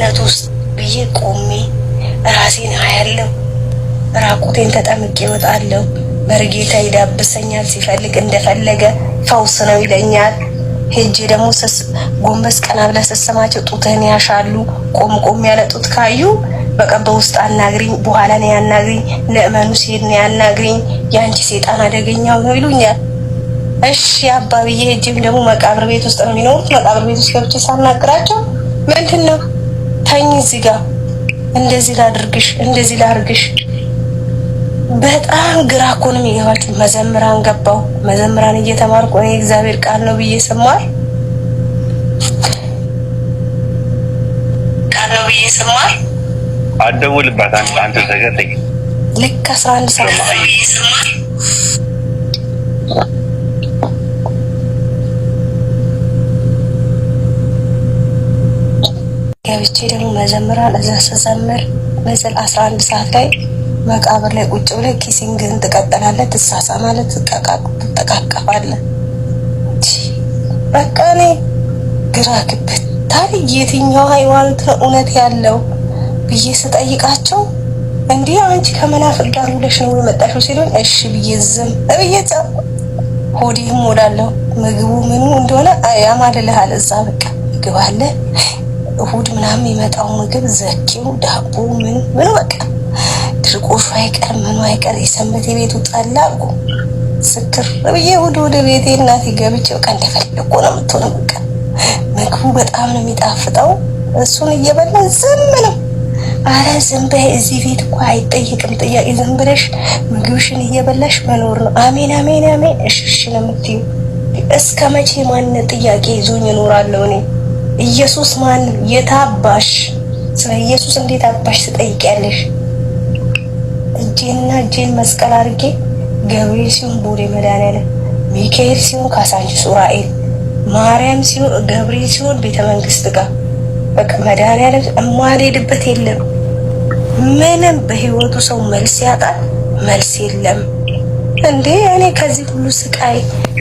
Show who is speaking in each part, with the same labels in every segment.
Speaker 1: ገነት ውስጥ ብዬ ቆሜ ራሴን አያለሁ። ራቁቴን ተጠምቄ እወጣለሁ። መርጌታ ይዳብሰኛል፣ ሲፈልግ እንደፈለገ ፈውስ ነው ይለኛል። ሄጄ ደግሞ ጎንበስ ቀና ብለህ ስትሰማቸው ጡትህን ያሻሉ። ቆም ያለ ጡት ካዩ በቃ በውስጥ አናግሪኝ፣ በኋላ ነው ያናግሪኝ፣ ለእመኑ ሲሄድ ነው ያናግሪኝ፣ ያንቺ ሴጣን አደገኛው ነው ይሉኛል። እሺ አባ ብዬ ሄጄም ደግሞ መቃብር ቤት ውስጥ ነው የሚኖሩት። መቃብር ቤት ውስጥ ገብቼ ሳናግራቸው ምንድን ነው ተኝ እዚህ ጋር እንደዚህ ላድርግሽ እንደዚህ ላድርግሽ። በጣም ግራ እኮ ነው የሚገባችሁ። መዘምራን ገባው። መዘምራን እየተማርኩ እኔ እግዚአብሔር ቃል ነው ብዬ ስማር
Speaker 2: አደውልባት አንተ ተገጠኝ
Speaker 1: ልክ 11 ሰዓት ገብቼ ደግሞ መዘምራን እዛ ስዘምር መሰል 11 ሰዓት ላይ መቃብር ላይ ቁጭ ብለህ ኪሲንግን ትቀጥላለህ፣ ትሳሳማለህ፣ ትጠቃቀፋለህ። በቃ እኔ ግራ ግብት ታዲያ የትኛው ሃይማኖት ነው እውነት ያለው ብዬ ስጠይቃቸው እንዲህ አንቺ ከመናፍቅ ጋር ውለሽ ነው የመጣሽው ሲሉን እሺ ብዬ ዝም ብዬ ሆዴም ሞላለሁ። ምግቡ ምኑ እንደሆነ ያማልልሃል። እዛ በቃ ምግብ አለ እሁድ ምናምን የመጣው ምግብ ዘኪው ዳቦ ምን በቃ ድርቆሹ አይቀር ምኑ አይቀር የሰንበቴ ቤቱ ጠላቁ ስክር ብዬ ወደ ቤቴ እናቴ ገብቼ በቃ እንደፈለኩ ነው የምትሆነው። በቃ ምግቡ በጣም ነው የሚጣፍጠው። እሱን እየበላ ዝም ነው። አረ ዝም በይ፣ እዚህ ቤት እኮ አይጠይቅም ጥያቄ። ዝም ብለሽ ምግብሽን እየበላሽ መኖር ነው። አሜን አሜን አሜን እሺ ነው የምትይው። እስከ መቼ ማንነት ጥያቄ ይዞኝ እኖራለሁ እኔ? ኢየሱስ ማን የታባሽ? ስለ ኢየሱስ እንዴት አባሽ ትጠይቂያለሽ? እጄን መስቀል አድርጌ ገብርኤል ሲሆን ቦሌ መድኃኒዓለም፣ ሚካኤል ሲሆን ካሳንቺስ ኡራኤል፣ ማርያም ሲሆን ገብርኤል ሲሆን ቤተ መንግስት ጋር በቃ መድኃኒዓለም የማልሄድበት የለም። ምንም በህይወቱ ሰው መልስ ያጣል፣ መልስ የለም እንዴ። እኔ ከዚህ ሁሉ ስቃይ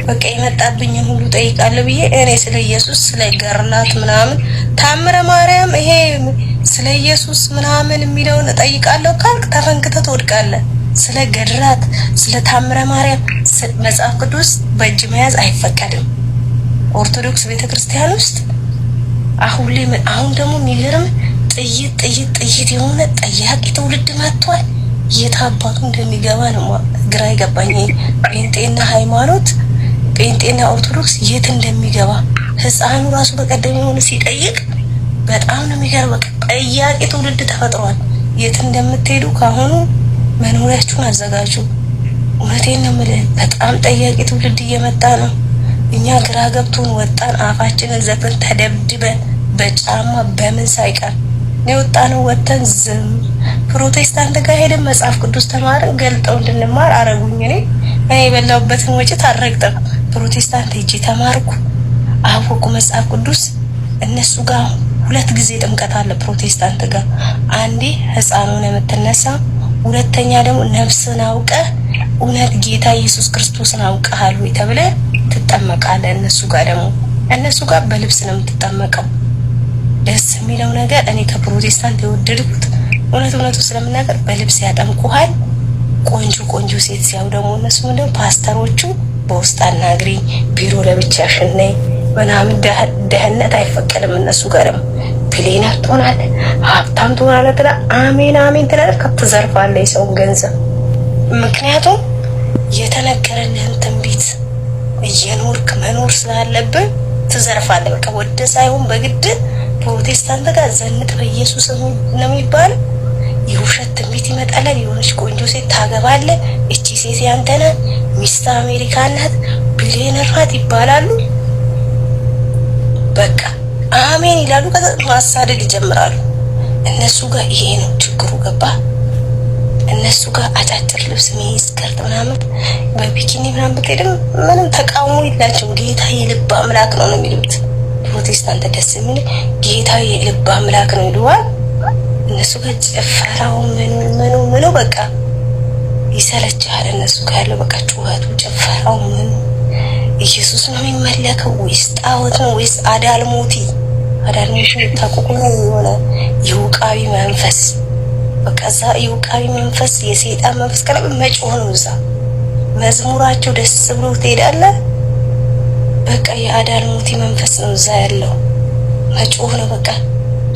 Speaker 1: በቃ የመጣብኝን ሁሉ ጠይቃለሁ ብዬ እኔ ስለ ኢየሱስ ስለ ገርላት ምናምን ታምረ ማርያም ይሄ ስለ ኢየሱስ ምናምን የሚለውን ጠይቃለሁ ካልክ ተፈንክተህ ትወድቃለህ። ስለ ገድላት ስለ ታምረ ማርያም መጽሐፍ ቅዱስ በእጅ መያዝ አይፈቀድም ኦርቶዶክስ ቤተክርስቲያን ውስጥ። አሁን ደግሞ የሚገርም ጥይት የሆነ ጠያቂ ትውልድ መጥቷል። የት አባቱ እንደሚገባ ነው ግራ ይገባኝ። ጴንጤና ሃይማኖት ጴንጤና ኦርቶዶክስ የት እንደሚገባ ህፃኑ ራሱ በቀደም የሆነ ሲጠይቅ በጣም ነው የሚገርመው። ጠያቂ ትውልድ ተፈጥሯል። የት እንደምትሄዱ ካሁኑ መኖሪያችሁን አዘጋጁ። እውነቴን ነው የምልህ፣ በጣም ጠያቂ ትውልድ እየመጣ ነው። እኛ ግራ ገብቶን ወጣን፣ አፋችንን ዘግተን ተደብድበን በጫማ በምን ሳይቀር የወጣ ነው። ወተን ዝም ፕሮቴስታንት ጋር ሄደን መጽሐፍ ቅዱስ ተማርን፣ ገልጠው እንድንማር አረጉኝ። እኔ የበላሁበትን ወጪ ታረግጠው ፕሮቴስታንት ሄጄ ተማርኩ፣ አወኩ መጽሐፍ ቅዱስ። እነሱ ጋር 2 ጊዜ ጥምቀት አለ ፕሮቴስታንት ጋር። አንዴ ህፃኑን የምትነሳ፣ ሁለተኛ ደግሞ ነፍስን አውቀህ እውነት ጌታ ኢየሱስ ክርስቶስን አውቀሃል ወይ ተብለህ ትጠመቃለህ። እነሱ ጋር በልብስ ነው የምትጠመቀው። ደስ የሚለው ነገር እኔ ከፕሮቴስታንት የወደድኩት እውነቱ ስለምናገር በልብስ ያጠምቁሃል። ቆንጆ ሴት ሲያው ደግሞ እነሱ ምንድነው ፓስተሮቹ በውስጥ አናግሪኝ፣ ቢሮ ለብቻሽ ነይ ምናምን። ደህንነት አይፈቀድም። እነሱ ጋር ደግሞ ቢሊየነር ትሆናለህ፣ ሀብታም ትሆናለህ ትላ አሜን አሜን ትላለህ፣ ትዘርፋለህ የሰውን ገንዘብ። ምክንያቱም የተነገረልህን ትንቢት እየኖርክ መኖር ስላለብን ትዘርፋለህ። በቃ ወደ ሳይሆን በግድ ፕሮቴስታንት ጋር ዘንጥ በኢየሱስ ነው የሚባል የውሸት ትንቢት ይመጣላል። የሆነች ቆንጆ ሴት ታገባለህ፣ እቺ ሴት ያንተ ናት፣ ሚስት አሜሪካ ናት፣ ቢሊየነር ናት ይባላሉ። በቃ አሜን ይላሉ። ከዛ ማሳደድ ይጀምራሉ። እነሱ ጋር ይሄ ነው ችግሩ። ገባ? እነሱ ጋር አጫጭር ልብስ ስከርት ምናምን በቢኪኒ ምናምን ብትሄድም ምንም ተቃውሞ የላቸውም። ጌታ የልብ አምላክ ነው የሚሉት። ፕሮቴስታንት ደስ የሚል ጌታ የልብ አምላክ ነው ይሉዋል። እነሱ ጋር ጭፈራው ምኑ በቃ ይሰለቻል። እነሱ ጋር ያለው በቃ ጩኸቱ፣ ጭፈራው ምኑ። ኢየሱስ ነው የሚመለከው ወይስ ጣዖት ነው ወይስ አዳልሞቲ? አዳልሞቲ ታቆቁ ነው የሆነ የውቃቢ መንፈስ በቃ እዛ የውቃቢ መንፈስ የሰይጣን መንፈስ ከለብ መጮህ ነው። እዛ መዝሙራቸው ደስ ብሎ ትሄዳለህ። በቃ የአዳልሞቲ መንፈስ ነው እዛ ያለው መጮህ ነው። በቃ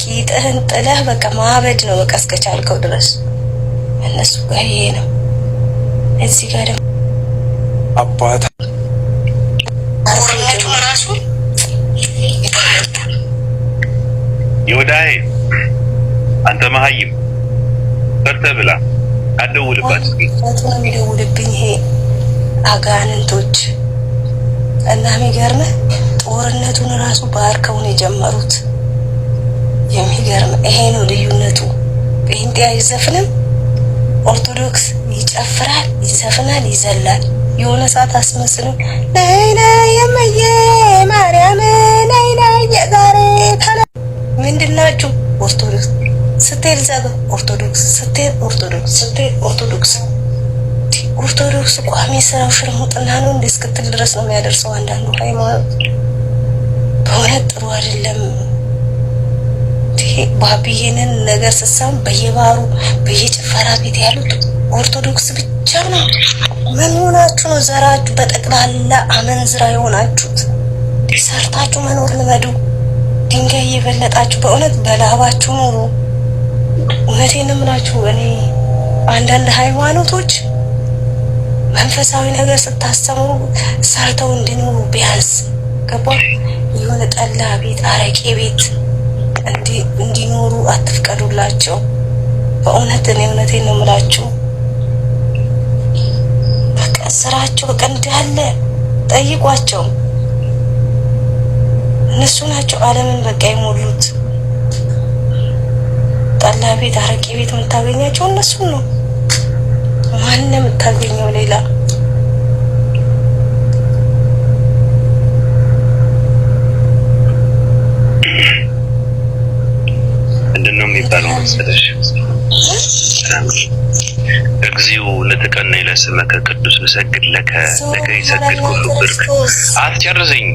Speaker 1: ቂጥህን ጥለህ በቃ ማበድ ነው በቃ እስከቻልከው ድረስ እነሱ ጋር ይሄ ነው። እዚህ ጋር ደግሞ
Speaker 3: አባታ
Speaker 1: ራሱ
Speaker 2: ይወዳይ አንተ መሀይም ፈርተ ብላ አደውልባት
Speaker 1: ፈጥኖ የሚደውልብኝ ይሄ አጋንንቶች እና የሚገርምህ ጦርነቱን ራሱ ባርከው ነው የጀመሩት። የሚገርም ይሄ ነው ልዩነቱ። ጴንጤ አይዘፍንም፣ ኦርቶዶክስ ይጨፍራል፣ ይዘፍናል፣ ይዘላል። የሆነ ሰዓት አስመስሉ ነይ ነይ የመየ ማርያም ነይ ነይ የዛሬ ታላ ምንድናችሁ? ኦርቶዶክስ ስትል ዘጋ ኦርቶዶክስ ስትል ኦርቶዶክስ ስትል ኦርቶዶክስ ኦርቶዶክስ ቋሚ ስራው ሽርሙጥና ነው እንደ እስክትል ድረስ ነው የሚያደርሰው። አንዳንዱ ሃይማኖት በእውነት ጥሩ አይደለም። ባቢዬንን ነገር ስሰም በየባሩ በየጭፈራ ቤት ያሉት ኦርቶዶክስ ብቻ ነው። ምን ሆናችሁ ነው ዘራችሁ በጠቅላላ አመንዝራ የሆናችሁት? ሰርታችሁ መኖር ልመዱ። ድንጋይ እየበለጣችሁ በእውነት በላባችሁ ኑሩ። እውነቴን ነው የምላችሁ። እኔ አንዳንድ ሃይማኖቶች መንፈሳዊ ነገር ስታስተምሩ ሰርተው እንዲኖሩ ቢያንስ ገባ የሆነ ጠላ ቤት አረቄ ቤት እንዲኖሩ አትፍቀዱላቸው። በእውነት እኔ እውነቴን ነው የምላችሁ። በቃ ስራቸው በቃ እንዳለ ጠይቋቸው። እነሱ ናቸው ዓለምን በቃ የሞሉት። ጠላ ቤት አረቄ ቤት የምታገኛቸው እነሱ ነው። ማንም የምታገኘው ሌላ
Speaker 2: ምንድነው የሚባለው መሰለሽ? እግዚኦ ለተቀነይ ለስመከ ቅዱስ ንሰግድ ለከ ይሰግድ ሁሉ ብርክ አትጨርሰኝ